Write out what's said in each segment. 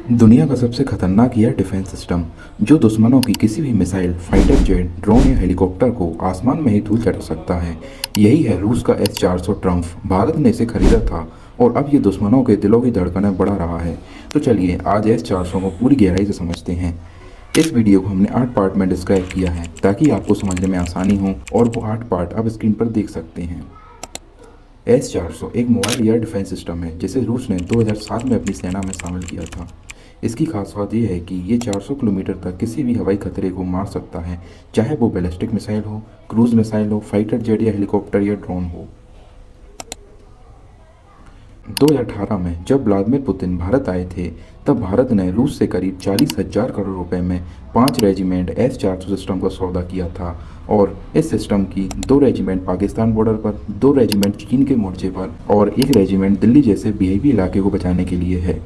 दुनिया का सबसे खतरनाक एयर डिफेंस सिस्टम जो दुश्मनों की किसी भी मिसाइल, फाइटर जेट, ड्रोन या हेलीकॉप्टर को आसमान में ही धूल चटा सकता है। यही है रूस का S-400 ट्रम्प। भारत ने इसे खरीदा था और अब ये दुश्मनों के दिलों की धड़कनें बढ़ा रहा है। तो चलिए आज S-400 को पूरी गहराई से समझते हैं। इस वीडियो को हमने 8 पार्ट में डिस्क्राइब किया है ताकि आपको समझने में आसानी हो, और वो 8 पार्ट आप स्क्रीन पर देख सकते हैं। S-400 एक मोबाइल एयर डिफेंस सिस्टम है जिसे रूस ने 2007 में अपनी सेना में शामिल किया था। इसकी खास बात यह है कि ये 400 किलोमीटर तक किसी भी हवाई खतरे को मार सकता है, चाहे वो बैलिस्टिक मिसाइल हो, क्रूज मिसाइल हो, फाइटर जेट या हेलीकॉप्टर या ड्रोन हो। 2018 में जब व्लादिमीर पुतिन भारत आए थे, तब भारत ने रूस से करीब 40,000 करोड़ रुपए में 5 रेजिमेंट S-400 सिस्टम का सौदा किया था, और इस सिस्टम की 2 रेजिमेंट पाकिस्तान बॉर्डर पर, 2 रेजिमेंट चीन के मोर्चे पर और 1 रेजिमेंट दिल्ली जैसे वीआईपी इलाके को बचाने के लिए है।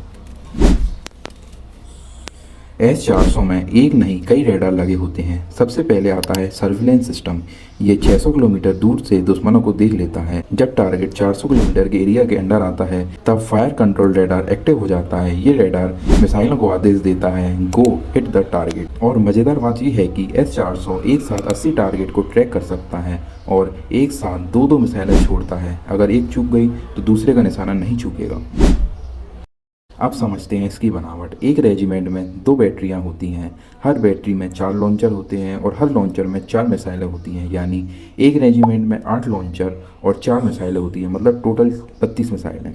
S-400 में एक नहीं कई रेडार लगे होते हैं। सबसे पहले आता है सर्विलेंस सिस्टम। ये 600 किलोमीटर दूर से दुश्मनों को देख लेता है। जब टारगेट 400 किलोमीटर के एरिया के अंदर आता है तब फायर कंट्रोल रेडार एक्टिव हो जाता है। ये रेडार मिसाइलों को आदेश देता है, गो हिट द टारगेट। और मज़ेदार बात यह है कि S-400 एक साथ 80 टारगेट को ट्रैक कर सकता है और एक साथ दो मिसाइलें छोड़ता है। अगर एक चूक गई तो दूसरे का निशाना नहीं चूकेगा। अब समझते हैं इसकी बनावट। एक रेजिमेंट में 2 बैटरियां होती हैं। हर बैटरी में 4 लॉन्चर होते हैं और हर लॉन्चर में 4 मिसाइलें होती हैं। यानी एक रेजिमेंट में 8 लॉन्चर और 4 मिसाइलें होती हैं, मतलब टोटल 32 मिसाइलें।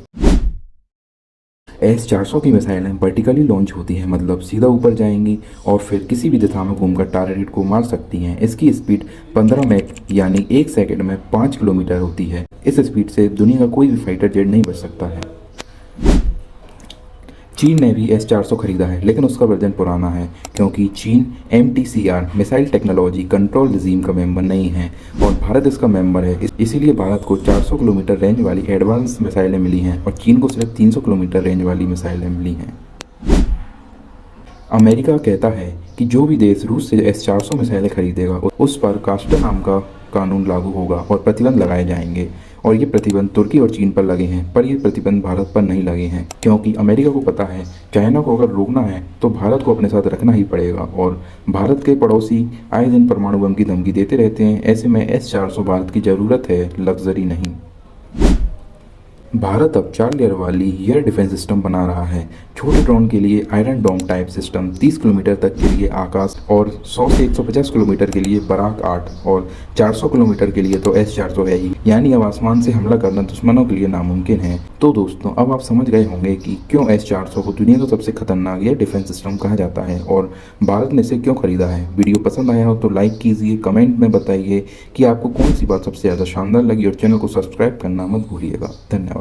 S-400 की मिसाइलें वर्टिकली लॉन्च होती हैं, मतलब सीधा ऊपर जाएंगी और फिर किसी भी दिशा में घूमकर टारगेट को मार सकती हैं। इसकी स्पीड 15 मैक यानी 1 सेकंड में 5 किलोमीटर होती है। इस स्पीड से दुनिया का कोई भी फाइटर जेट नहीं बच सकता है। चीन ने भी S-400 खरीदा है, लेकिन उसका वर्जन पुराना है क्योंकि चीन MTCR missile technology control regime का मेंबर नहीं है और भारत इसका मेंबर है। इसीलिए भारत को 400 किलोमीटर रेंज वाली एडवांस मिसाइलें मिली हैं और चीन को सिर्फ 300 किलोमीटर रेंज वाली मिसाइलें मिली हैं। अमेरिका कहता है कि जो भी देश रूस से S-400 मिसाइलें खरीदेगा उस पर कास्टर नाम का कानून लागू होगा और प्रतिबंध लगाए जाएंगे। और ये प्रतिबंध तुर्की और चीन पर लगे हैं, पर ये प्रतिबंध भारत पर नहीं लगे हैं क्योंकि अमेरिका को पता है चाइना को अगर रोकना है तो भारत को अपने साथ रखना ही पड़ेगा। और भारत के पड़ोसी आए दिन परमाणु बम की धमकी देते रहते हैं। ऐसे में S-400 भारत की ज़रूरत है, लग्जरी नहीं। भारत अब 4 लेयर वाली एयर डिफेंस सिस्टम बना रहा है। छोटे ड्रोन के लिए iron dome type system, 30 kilometre तक के लिए आकाश, और 100 से 150 किलोमीटर के लिए बराक 8, और 400 किलोमीटर के लिए तो S-400 है ही। यानी अब आसमान से हमला करना दुश्मनों के लिए नामुमकिन है। तो दोस्तों, अब आप समझ गए होंगे कि क्यों S-400 को दुनिया का सबसे खतरनाक एयर डिफेंस सिस्टम कहा जाता है और भारत ने इसे क्यों खरीदा है। वीडियो पसंद आया हो तो लाइक कीजिए, कमेंट में बताइए कि आपको कौन सी बात सबसे ज़्यादा शानदार लगी और चैनल को सब्सक्राइब करना मत भूलिएगा। धन्यवाद।